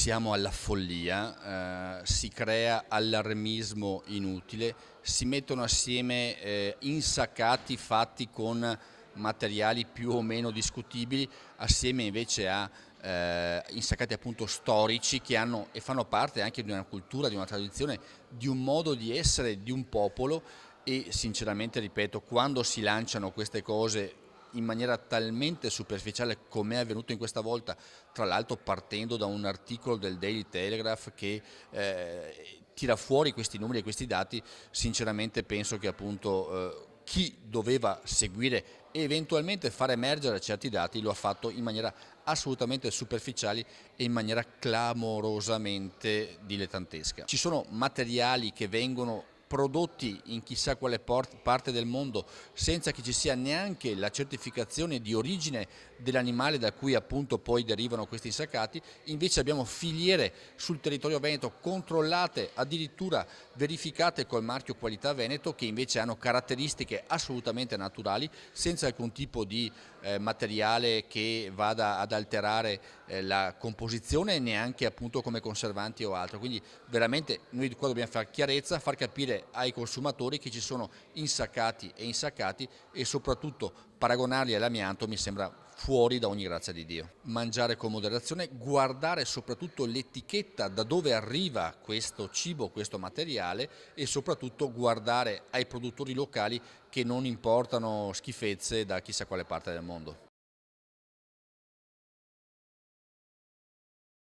siamo alla follia, si crea allarmismo inutile, si mettono assieme insaccati fatti con materiali più o meno discutibili, assieme invece a insaccati appunto storici che hanno e fanno parte anche di una cultura, di una tradizione, di un modo di essere di un popolo. E sinceramente ripeto, quando si lanciano queste cose in maniera talmente superficiale come è avvenuto in questa volta, tra l'altro partendo da un articolo del Daily Telegraph che tira fuori questi numeri e questi dati, sinceramente penso che appunto chi doveva seguire e eventualmente far emergere certi dati lo ha fatto in maniera assolutamente superficiale e in maniera clamorosamente dilettantesca. Ci sono materiali che vengono prodotti in chissà quale parte del mondo senza che ci sia neanche la certificazione di origine dell'animale da cui appunto poi derivano questi insaccati. Invece abbiamo filiere sul territorio veneto controllate, addirittura verificate col marchio qualità Veneto, che invece hanno caratteristiche assolutamente naturali, senza alcun tipo di materiale che vada ad alterare la composizione, neanche appunto come conservanti o altro. Quindi veramente noi qua dobbiamo fare chiarezza, far capire ai consumatori che ci sono insaccati e insaccati, e soprattutto paragonarli all'amianto mi sembra fuori da ogni grazia di Dio. Mangiare con moderazione, guardare soprattutto l'etichetta da dove arriva questo cibo, questo materiale, e soprattutto guardare ai produttori locali che non importano schifezze da chissà quale parte del mondo.